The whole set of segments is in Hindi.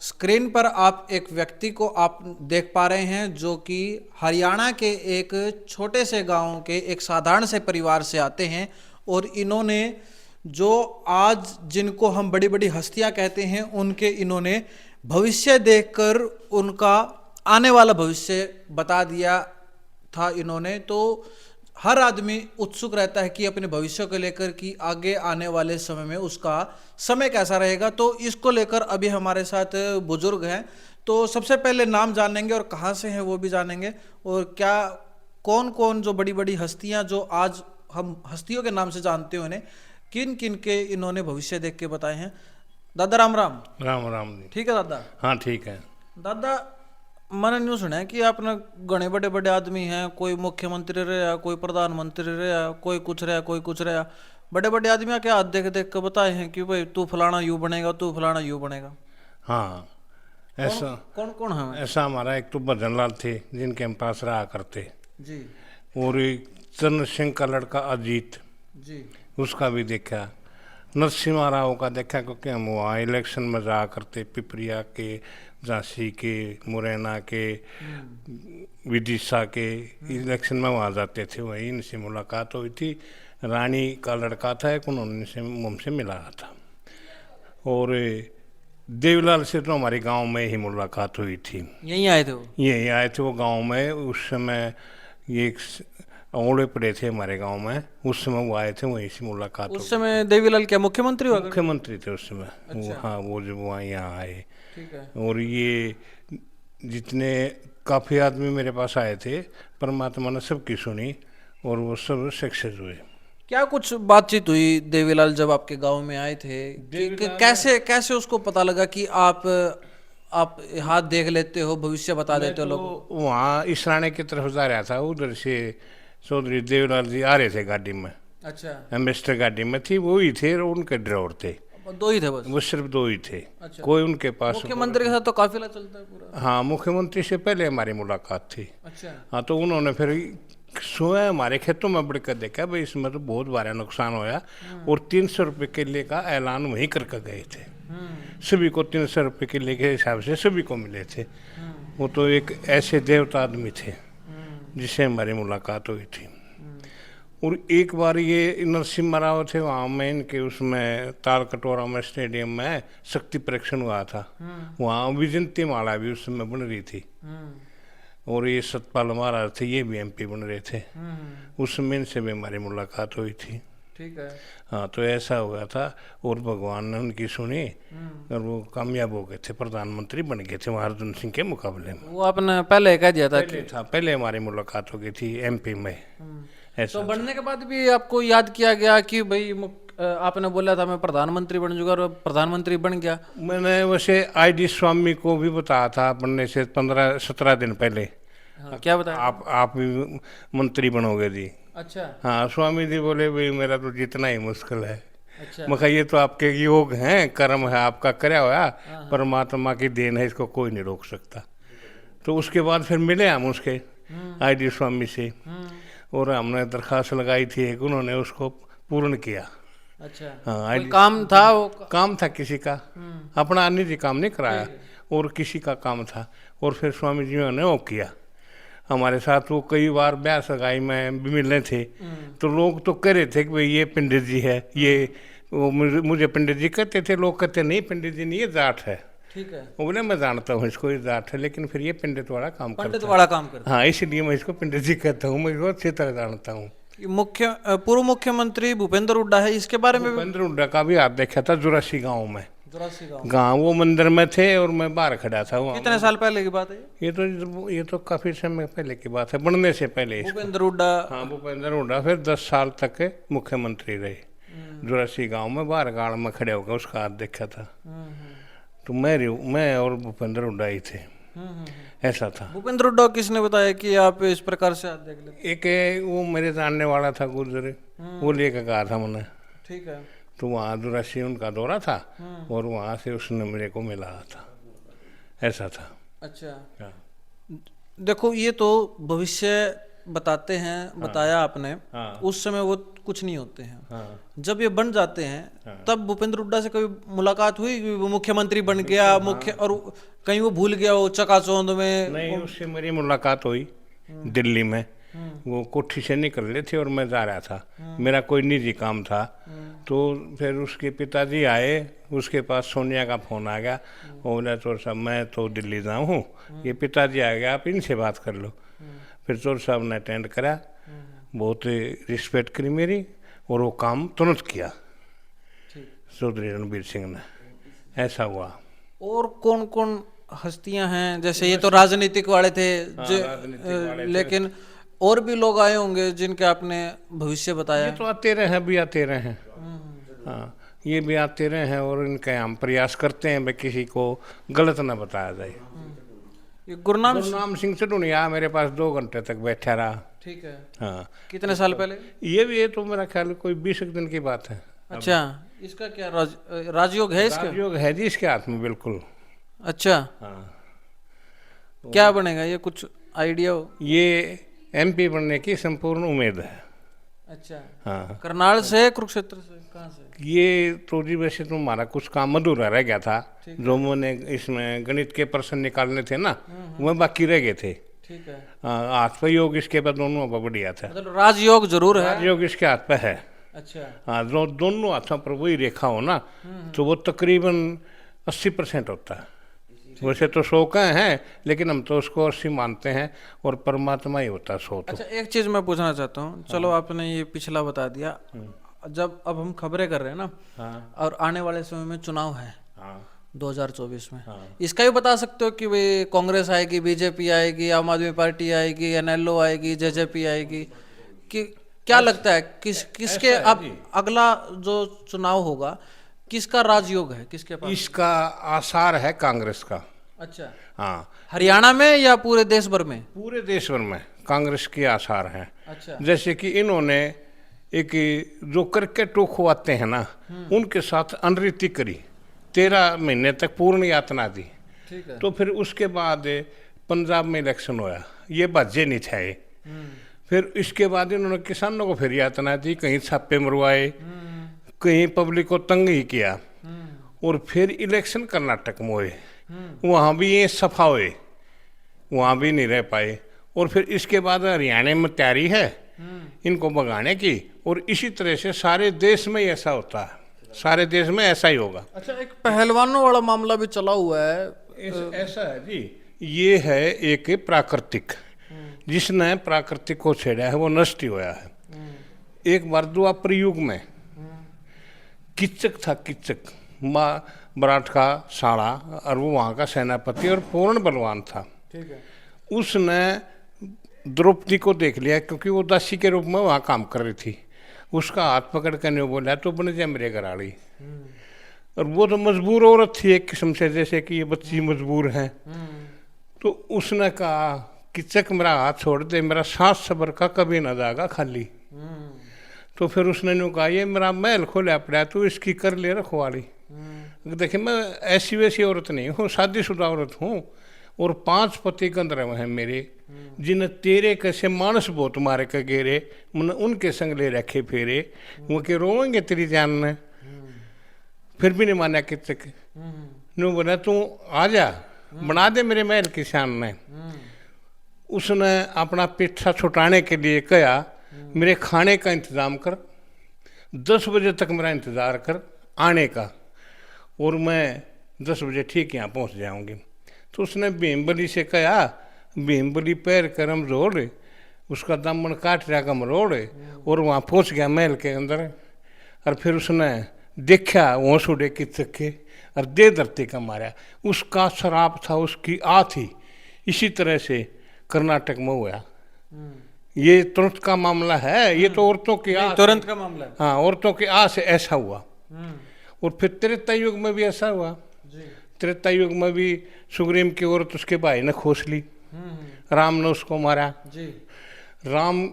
स्क्रीन पर आप एक व्यक्ति को आप देख पा रहे हैं जो कि हरियाणा के एक छोटे से गांव के एक साधारण से परिवार से आते हैं और इन्होंने जो आज जिनको हम बड़ी बड़ी हस्तियां कहते हैं उनके इन्होंने भविष्य देखकर उनका आने वाला भविष्य बता दिया था इन्होंने। तो हर आदमी उत्सुक रहता है कि अपने भविष्य को लेकर कि आगे आने वाले समय में उसका समय कैसा रहेगा। तो इसको लेकर अभी हमारे साथ बुजुर्ग हैं, तो सबसे पहले नाम जानेंगे और कहाँ से हैं वो भी जानेंगे, और क्या कौन कौन जो बड़ी बड़ी हस्तियां जो आज हम हस्तियों के नाम से जानते हैं उन्हें किन किन के इन्होंने भविष्य देख के बताए हैं। दादा राम राम। राम राम जी। ठीक है दादा। हाँ ठीक है दादा मैंने न्यू सुना है कि आपने घने बड़े बड़े आदमी हैं, कोई मुख्यमंत्री रहा, कोई प्रधानमंत्री रहा, कोई कुछ रहा, कोई कुछ रहा। बड़े बड़े आदमी क्या हाथ देख देख कर बताए हैं कि भाई तू फलाना यूं बनेगा, तू फलाना यूं बनेगा। हाँ ऐसा कौन कौन है? ऐसा हमारा एक तो भजनलाल थे जिनके हम पास रहा करते जी और एक चरण सिंह का लड़का अजीत, जी उसका भी देखा। नरसिम्हा राव का देखा क्योंकि हम वहाँ इलेक्शन में रहा करते, पिपरिया के, झांसी के, मुरैना के, विदिशा के इलेक्शन में वहाँ जाते थे, वहीं इनसे मुलाकात हुई थी। रानी का लड़का था एक, उन्होंने से मुझसे मिला था। और देवीलाल से तो हमारे गांव में ही मुलाकात हुई थी। यहीं आए थे वो? यहीं आए थे वो गांव में। उस समय ये ओले पड़े थे हमारे गांव में, उस समय वो आए थे, वहीं से मुलाकात। उस समय देवीलाल क्या मुख्यमंत्री हुआ? मुख्यमंत्री थे उस समय। अच्छा। हाँ वो जब वहाँ यहाँ आए। ठीक है। और ये जितने काफ़ी आदमी मेरे पास आए थे, परमात्मा ने सबकी सुनी और वो सब सक्सेस हुए। क्या कुछ बातचीत हुई देवीलाल जब आपके गांव में आए थे कि कैसे कैसे उसको पता लगा कि आप हाथ देख लेते हो, भविष्य बता देते हो लोगों को? वहाँ इसराने की तरफ जा रहा था, उधर से चौधरी देवलाल जी आ रहे थे गाड़ी में। अच्छा। एम्बेसडर गाड़ी में थी, वो ही थे और उनके ड्राइवर थे। दो ही थे बस? वो सिर्फ दो ही थे। अच्छा। कोई उनके पास। मुख्यमंत्री के साथ तो काफिला चलता है पूरा? हाँ मुख्यमंत्री से पहले हमारी मुलाकात थी। अच्छा। हाँ तो उन्होंने फिर स्वयं हमारे खेतों में बढ़कर देखा भाई इसमें तो बहुत भारी नुकसान होया, और 300 रुपये किले का ऐलान वहीं करके गए थे। सभी को 300 रुपये किले के हिसाब से सभी को मिले थे। वो तो एक ऐसे देवता आदमी थे जिससे हमारी मुलाकात हुई थी। और एक बार ये नरसिम्हा राव थे वहाँ में, इनके उसमें ताल कटोरा में स्टेडियम में शक्ति परीक्षण हुआ था। वहाँ विजंती माला भी उस समय बन रही थी। और ये सतपाल महाराज थे, ये भी एमपी बन रहे थे। उस समय इनसे भी हमारी मुलाकात हुई थी। ठीक है। हाँ तो ऐसा हुआ था और भगवान ने उनकी सुनी और वो कामयाब हो गए थे, प्रधानमंत्री बन गए थे वहाँ अर्जुन सिंह के मुकाबले में। वो आपने पहले कह दिया था पहले था, पहले हमारी मुलाकात हो गई थी एमपी में। ऐसा तो बनने के बाद भी आपको याद किया गया कि भाई आपने बोला था मैं प्रधानमंत्री बन जाऊंगा और प्रधानमंत्री बन गया? मैंने वैसे आईडी स्वामी को भी बताया था बनने से 15-17 दिन पहले। हाँ, क्या बताया? आप भी मंत्री बनोगे जी। अच्छा। हाँ स्वामी जी बोले भाई मेरा तो जितना ही मुश्किल है। अच्छा। मैं कहा ये तो आपके योग हैं, कर्म है आपका करया हुआ, परमात्मा की देन है, इसको कोई नहीं रोक सकता। तो उसके बाद फिर मिले हम उसके आईडी स्वामी से और हमने दरखास्त लगाई थी एक, उन्होंने उसको पूर्ण किया। अच्छा। हाँ कोई काम था वो? काम था किसी का, अपना निजी काम नहीं कराया और किसी का काम था। और फिर स्वामी जी ने वो किया हमारे साथ। वो कई बार ब्याह सगाई में भी मिलने थे तो लोग तो कह रहे थे कि भाई ये पंडित जी है, ये वो मुझे पंडित जी कहते थे, लोग कहते नहीं पंडित जी नहीं ये जाट है। ठीक है। वो बोले मैं जानता हूँ इसको, ये जाट है, लेकिन फिर ये पंडित वाला काम करता पंडित है। वाला काम करता हाँ इसलिए मैं इसको पंडित जी कहता हूँ, मैं इसको अच्छी तरह जानता हूँ। है। पूर्व मुख्यमंत्री भूपेंद्र हुड्डा है, इसके बारे में भूपेंद्र हुड्डा का भी हाथ देखा था जुरासी गाँव में। 84 गाँव? गाँव वो मंदिर में थे और मैं बाहर खड़ा था वहाँ। कितने साल पहले की बात है ये तो काफी समय पहले की बात है, बनने से पहले इसका। भूपेंद्र हुड्डा? हाँ भूपेंद्र हुड्डा फिर 10 साल तक मुख्यमंत्री रहे। जुरासी गांव में बाहर गाड़ में खड़े होकर उसका हाथ देखा था। तो मैं और भूपेंद्र हुड्डा ही थे। ऐसा था। भूपेंद्र हुड्डा को किसने बताया कि आप इस प्रकार से हाथ देख लेते? एक वो मेरे जानने वाला था गुजरे, वो लेकर कहा था मैंने। ठीक है। तो वहाँ जुरासी उनका दौरा था और वहाँ से उसने मेरे को मिला था। ऐसा था। अच्छा। हाँ। देखो ये तो भविष्य बताते हैं, बताया आपने, हाँ। उस समय वो कुछ नहीं होते हैं। हाँ। जब ये बन जाते हैं तब भूपेंद्र हुड्डा से कभी मुलाकात हुई कि वो मुख्यमंत्री बन गया, मुख्य और कहीं वो भूल गया वो चकाचौंध में? नहीं, उससे मेरी मुलाकात हुई दिल्ली में। वो कोठी से निकल रहे थे और मैं जा रहा था, मेरा कोई निजी काम था। तो फिर उसके पिताजी आए, उसके पास सोनिया का फोन आ गया। वो बोला चोर साहब मैं तो दिल्ली जाऊँ हूँ, ये पिताजी आ गया, आप इनसे बात कर लो। फिर चोर साहब ने अटेंड करा, बहुत रिस्पेक्ट करी मेरी, और वो काम तुरंत किया चौधरी रणबीर सिंह ने। ऐसा हुआ। और कौन कौन हस्तियां हैं? जैसे ये तो राजनीतिक वाले थे राजनीतिक वाले थे। लेकिन और भी लोग आए होंगे जिनके आपने भविष्य बताया ये है। तो आते रहे हैं, भी आते रहे हैं। हाँ, ये भी आते रहे हैं, और इनका हम प्रयास करते हैं भाई किसी को गलत ना बताया जाए। ये गुरनाम, गुरनाम सिंह से दुनिया मेरे पास 2 घंटे तक बैठा रहा। ठीक है। हाँ, कितने साल पहले? ये तो मेरा ख्याल कोई 20 दिन की बात है। अच्छा, इसका क्या राजयोग है इसका? राजयोग है जी इसके हाथ में, बिल्कुल। अच्छा, हाँ, क्या बनेगा ये, कुछ आइडिया हो? ये MP बनने की संपूर्ण उम्मीद है। अच्छा, हाँ, करनाल से, कुरुक्षेत्र से, कहाँ से? ये तो जी वैसे तो हमारा कुछ काम अधूरा रह गया था, जो मैंने इसमें गणित के प्रश्न निकालने थे ना, वह बाकी रह गए थे। ठीक है, हाथ पे योग इसके बाद दोनों पर बढ़िया था। मतलब राजयोग जरूर है। योग इसके हाथ पे है। अच्छा, हाँ, जो दोनों हाथों पर वही रेखा हो ना, तो वो तकरीबन 80% होता है। वैसे तो 100 का है, लेकिन हम तो उसको 80 मानते हैं, और परमात्मा ही होता है 100 तो। अच्छा, एक चीज मैं पूछना चाहता हूँ। चलो आपने ये पिछला बता दिया, जब अब हम खबरें कर रहे हैं ना, हाँ, और आने वाले समय में चुनाव है हाँ, 2024 में, हाँ। इसका भी बता सकते हो कि भाई कांग्रेस आएगी, बीजेपी आएगी, आम आदमी पार्टी आएगी, NLO आएगी, JJP आएगी, कि क्या लगता है किसके ऐसा है अब जी। अगला जो चुनाव होगा किसका राजयोग है, किसके पास? इसका आसार है कांग्रेस का। अच्छा, हाँ, हरियाणा में या पूरे देश भर में? पूरे देश भर में कांग्रेस के आसार हैं। अच्छा, जैसे कि इन्होंने एक जो क्रिकेट खुआते हैं ना, उनके साथ अनरीति करी, 13 महीने तक पूर्ण यातना दी। ठीक है। तो फिर उसके बाद पंजाब में इलेक्शन होया, ये बाजे नहीं थे। फिर इसके बाद इन्होंने किसानों को फिर यातना दी, कहीं छापे मरवाए, कहीं पब्लिक को तंग ही किया। और फिर इलेक्शन कर्नाटक में हुए, वहाँ भी ये सफा हुए, वहाँ भी नहीं रह पाए। और फिर इसके बाद हरियाणा में तैयारी है इनको भगाने की, और इसी तरह से सारे देश में ऐसा होता है, सारे देश में ऐसा ही होगा। अच्छा, एक पहलवानों वाला मामला भी चला हुआ है। ऐसा है जी, ये है एक प्राकृतिक, जिसने प्राकृतिक को छेड़ा है वो नष्ट ही हुआ है। एक बार द्वापर युग में किच्चक था, किच्चक मराठ का साड़ा, और वो वहाँ का सेनापति और पूर्ण बलवान था। ठीक है। उसने द्रौपदी को देख लिया, क्योंकि वो दासी के रूप में वहाँ काम कर रही थी। उसका हाथ पकड़ कर नहीं बोला तो बन जाए मेरे घराड़ी। और वो तो मजबूर औरत थी एक किस्म से, जैसे कि ये बच्ची मजबूर है। तो उसने कहा किच्चक मेरा हाथ छोड़ दे, मेरा सांस सबर का कभी ना जाएगा खाली। तो फिर उसने यूँ कहा ये मेरा महल खोला पड़ा, तू इसकी कर ले रखवाली। देखिए मैं ऐसी वैसी औरत नहीं हूँ, शादीशुदा औरत हूँ, और 5 पति गंधर्व हैं मेरे, जिन्हें तेरे कैसे मानस बहुत मारे के गेरे, मन उनके संग ले रखे फेरे, वो के रोएंगे तेरी जान में। फिर भी नहीं माना किच्चक। नो बोला तू आ जा, बना दे मेरे महल की शान में। उसने अपना पीछा छुटाने के लिए कहा मेरे खाने का इंतज़ाम कर, 10 बजे तक मेरा इंतज़ार कर आने का, और मैं 10 बजे ठीक यहाँ पहुँच जाऊँगी। तो उसने भीमबली से कहा, भीमबली पैर करम जोड़, उसका दामन काट रहा का मरोड़, और वहाँ पहुँच गया महल के अंदर। और फिर उसने देखा वो सुडे किच्चक के, और दे धरती का मारा। उसका शराब था, उसकी आ थी। इसी तरह से कर्नाटक में हुआ। ये तुरंत का मामला है, ये तो औरतों की आ, तुरंत का मामला है। हाँ, औरतों की आ से ऐसा हुआ। और फिर त्रेता युग में भी ऐसा हुआ। त्रेता युग में भी सुग्रीव की औरत उसके भाई ने खोस ली, राम ने उसको मारा। जी, राम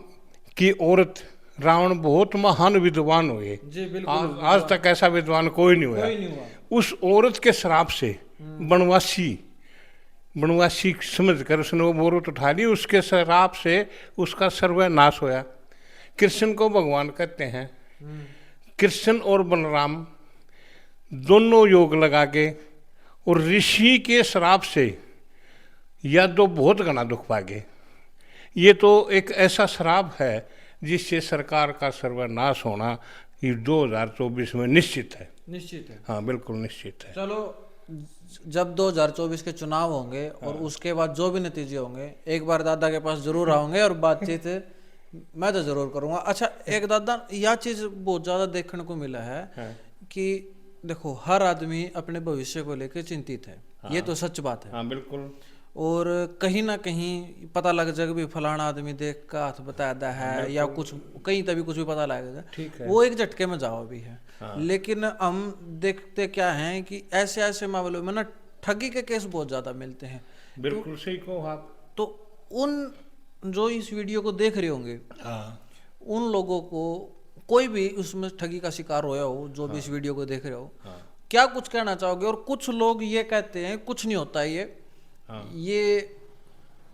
की औरत, रावण बहुत महान विद्वान हुए। जी बिल्कुल। आज तक ऐसा विद्वान कोई नहीं हुआ। कोई नहीं हुआ। उस औरत के श्राप से वनवासी वनवासी समझ कर उसने वो मोरुत उठा ली, उसके श्राप से उसका सर्वनाश होया। कृष्ण को भगवान कहते हैं। कृष्ण और बलराम दोनों योग लगा के और ऋषि के श्राप से या तो बहुत घना दुख पागे। ये तो एक ऐसा श्राप है जिससे सरकार का सर्वनाश होना ये 2024 में निश्चित है। निश्चित है। हाँ बिल्कुल निश्चित है। चलो, जब 2024 के चुनाव होंगे और उसके बाद जो भी नतीजे होंगे, एक बार दादा के पास जरूर आऊंगे और बातचीत मैं तो जरूर करूंगा। अच्छा, एक दादा, यह चीज बहुत ज्यादा देखने को मिला है कि देखो, हर आदमी अपने भविष्य को लेकर चिंतित है। ये तो सच बात है। हाँ बिल्कुल। और कहीं ना कहीं पता लग जाएगा भी फलाना आदमी देख का हाथ बताया है या कुछ कहीं तभी कुछ भी पता लगेगा, ठीक है। वो एक झटके में जावा भी है। लेकिन हम देखते क्या हैं कि ऐसे ऐसे मामलों में ना ठगी के केस बहुत ज्यादा मिलते हैं। बिल्कुल सही कहो आप। तो उन जो इस वीडियो को देख रहे होंगे, उन लोगों को कोई भी उसमें ठगी का शिकार होया हो, जो भी इस वीडियो को देख रहे हो, क्या कुछ कहना चाहोगे? और कुछ लोग ये कहते हैं कुछ नहीं होता ये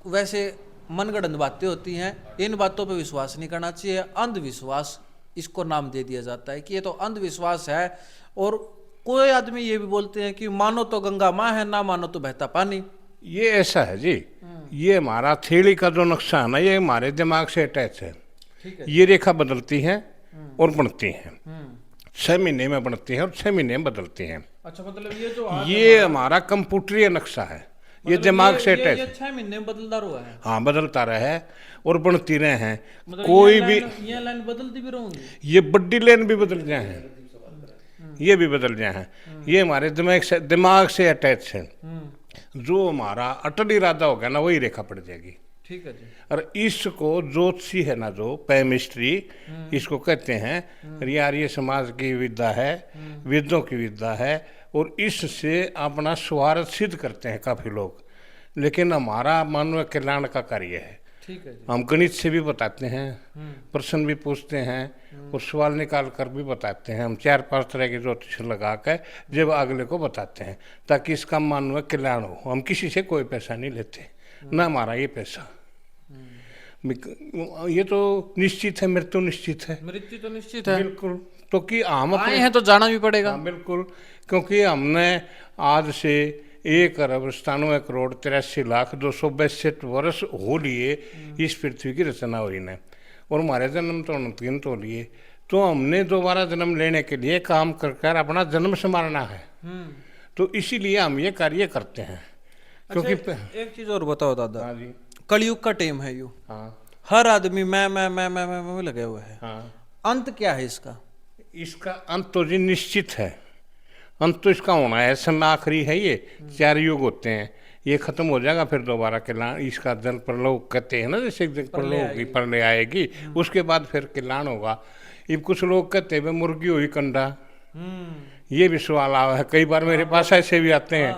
वैसे मनगढ़ंत बातें होती हैं, इन बातों पे विश्वास नहीं करना चाहिए, अंधविश्वास इसको नाम दे दिया जाता है कि ये तो अंधविश्वास है। और कोई आदमी ये भी बोलते हैं कि मानो तो गंगा माँ है, ना मानो तो बहता पानी। ये ऐसा है जी, ये हमारा थ्योरी का जो नक्शा है ना, ये हमारे दिमाग से अटैच है। ये रेखा बदलती है और बनती है, 6 महीने में बनती है और 6 महीने में बदलती है। अच्छा, मतलब ये जो ये हमारा कंप्यूटरीय नक्शा है, ये दिमाग से अटैच। ये 6 महीने में बदलता हुआ है। हाँ बदलता रहा है और बनती रहे हैं। मतलब कोई भी ये लाइन बदलती भी रहूंगी, ये बड्डी लाइन भी बदल जाए हैं, ये भी बदल जाए हैं। ये हमारे दिमाग से अटैच है। जो हमारा अटल इरादा होगा ना, वही रेखा पड़ जाएगी। ठीक है जी। और इसको ज्योतिषी है ना, जो पैमिस्ट्री इसको कहते हैं, ये आर्य समाज की विद्या है, वेदों की विद्या है। और इससे अपना स्वार्थ सिद्ध करते हैं काफ़ी लोग, लेकिन हमारा मानव कल्याण का कार्य है। ठीक है जी। हम गणित से भी बताते हैं, प्रश्न भी पूछते हैं और सवाल निकाल कर भी बताते हैं। हम 4-5 तरह के ज्योतिष लगा कर जब अगले को बताते हैं, ताकि इसका मानव कल्याण हो। हम किसी से कोई पैसा नहीं लेते, ना हमारा ये पैसा। ये तो निश्चित है, मृत्यु निश्चित है। मृत्यु तो निश्चित है, बिल्कुल। तो कि हम आए हैं तो जाना भी पड़ेगा। हाँ बिल्कुल, क्योंकि हमने आज से 1,97,83,262 वर्ष हो लिए इस पृथ्वी की रचना हुई ने, और हमारे जन्म तो 29 तो लिए। तो हमने दोबारा जन्म लेने के लिए काम कर कर अपना जन्म संभालना है। तो इसीलिए हम ये कार्य करते हैं। क्योंकि एक चीज और बताओ दादा। हाँ जी। कलयुग का टाइम है यू। हाँ। हर आदमी मैं लगे हुए है। हाँ। अंत क्या है इसका? इसका अंत तो जी निश्चित है, अंत तो इसका होना है। समय आखिरी है, ये 4 युग होते हैं, ये खत्म हो जाएगा, फिर दोबारा कल्याण। इसका जल प्रलय कहते हैं ना, जैसे प्रलय होगी, प्रलय आएगी, उसके बाद फिर कल्याण होगा। ये कुछ लोग कहते हैं मुर्गी हुई कंडा, ये भी सवाल आया है कई बार मेरे पास, ऐसे भी आते हैं।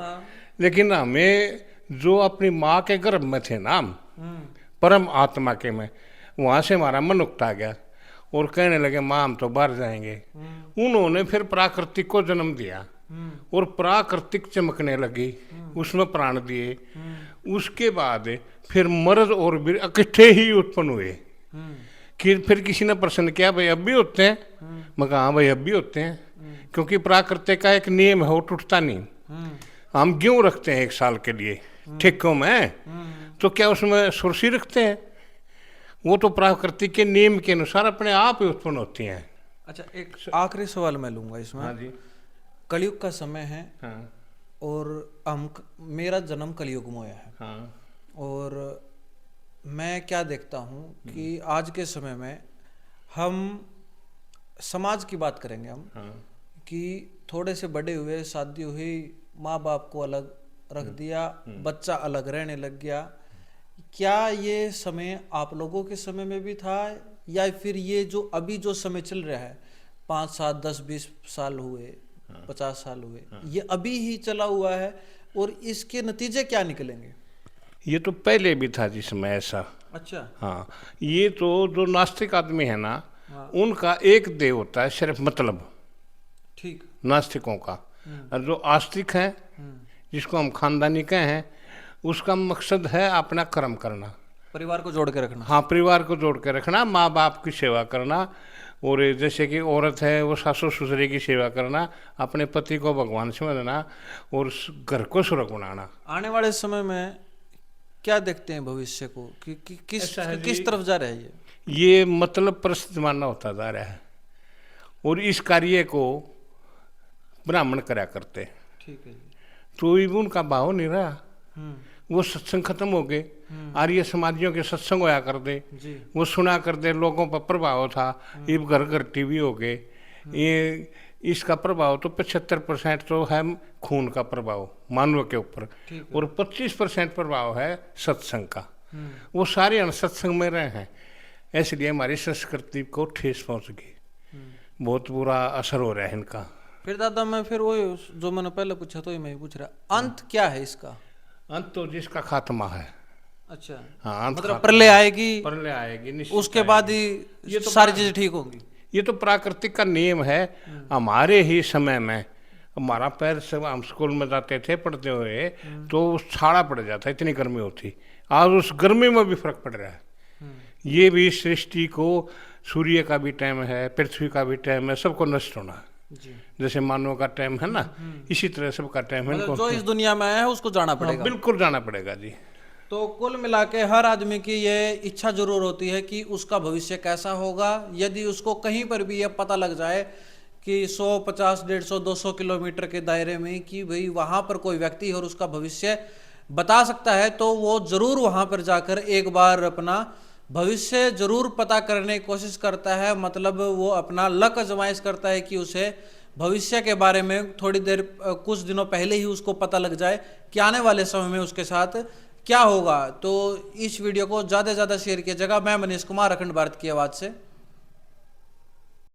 लेकिन हमें जो अपनी माँ के गर्भ में थे ना, परम आत्मा के में, वहाँ से हमारा मन उकता गया और कहने लगे माँ हम तो बाहर जाएंगे। उन्होंने फिर प्राकृतिक को जन्म दिया और प्राकृतिक चमकने लगी, उसमें प्राण दिए। उसके बाद फिर मर्द और वीर इकट्ठे ही उत्पन्न हुए। कि फिर किसी ने प्रश्न किया भाई अब भी होते हैं? मैं कहा हाँ भाई अब भी होते हैं, क्योंकि प्राकृतिक का एक नियम है, वो टूटता नहीं। हम क्यों रखते हैं 1 साल के लिए ठेकों में, तो क्या उसमें सुरक्षित रखते हैं? वो तो प्राकृतिक के नियम के अनुसार अपने आप ही उत्पन्न होती हैं। अच्छा, एक आखिरी सवाल मैं लूंगा इसमें। हाँ जी। कलयुग का समय है। हाँ। और मेरा जन्म कलयुग में हुआ है। हाँ। और मैं क्या देखता हूँ कि आज के समय में हम समाज की बात करेंगे हम। हाँ। कि थोड़े से बड़े हुए, शादी हुई, माँ बाप को अलग रख दिया, बच्चा अलग रहने लग गया। क्या ये समय आप लोगों के समय में भी था, या फिर ये जो अभी जो समय चल रहा है 5, 7, 10, 20 साल हुए, 50 साल हुए, ये अभी ही चला हुआ है और इसके नतीजे क्या निकलेंगे? ये तो पहले भी था जिसमें ऐसा। अच्छा। हाँ, ये तो जो नास्तिक आदमी है ना, उनका एक देव होता है सिर्फ, मतलब ठीक, नास्तिकों का। और जो आस्तिक हैं, जिसको हम खानदानी कहे हैं, उसका मकसद है अपना कर्म करना, परिवार को जोड़ के रखना। हाँ परिवार को जोड़ के रखना, माँ बाप की सेवा करना, और जैसे कि औरत है वो सासू ससुरे की सेवा करना, अपने पति को भगवान समझना और घर को सुरग बनाना। आने वाले समय में क्या देखते हैं भविष्य को किस तरफ जा रहा है ये मतलब प्रसिद्ध मानना होता जा रहा है, और इस कार्य को ब्राह्मण करा करते, ठीक है जी। तो ये उनका भाव नहीं रहा, वो सत्संग खत्म हो गए, आर्य समाजियों के सत्संग होया कर दे, वो सुना कर दे, लोगों पर प्रभाव था, ये घर घर टीवी हो गए, ये इसका प्रभाव तो 75% तो है खून का प्रभाव मानव के ऊपर, और 25% प्रभाव है सत्संग का, वो सारे सत्संग में रहे हैं, इसलिए हमारी संस्कृति को ठेस पहुंच गई, बहुत बुरा असर हो रहा है इनका। फिर दादा मैं फिर वही जो मैंने पहले पूछा तो मैं पूछ रहा, अंत क्या है इसका? अंत तो जिसका खात्मा है। अच्छा, हाँ, मतलब प्रलय आएगी, प्रलय आएगी, उसके बाद ही ये तो सारी चीजें ठीक होंगी। ये तो प्राकृतिक का नियम है। हमारे ही समय में हमारा पैर से हम स्कूल में जाते थे पढ़ते हुए तो छाड़ा पड़ जाता, इतनी गर्मी होती, आज उस गर्मी में भी फर्क पड़ रहा है। ये भी सृष्टि को, सूर्य का भी टाइम है, पृथ्वी का भी टाइम है, सबको नष्ट होना जी। जैसे मानव का टाइम है ना, इसी तरह सबका टाइम है, मतलब जो इस दुनिया में आया है उसको जाना पड़ेगा। बिल्कुल जाना पड़ेगा जी। तो कुल मिला के हर आदमी की ये इच्छा जरूर होती है कि उसका भविष्य कैसा होगा। यदि उसको कहीं पर भी ये पता लग जाए कि 100, 50, 150, 200 किलोमीटर के दायरे में कि भाई वहाँ पर कोई व्यक्ति और उसका भविष्य बता सकता है, तो वो जरूर वहाँ पर जाकर एक बार अपना भविष्य जरूर पता करने की कोशिश करता है। मतलब वो अपना लक आजमाइश करता है कि उसे भविष्य के बारे में थोड़ी देर, कुछ दिनों पहले ही उसको पता लग जाए कि आने वाले समय में उसके साथ क्या होगा। तो इस वीडियो को ज़्यादा से ज़्यादा शेयर किया जाएगा। मैं मनीष कुमार, अखंड भारत की आवाज़ से।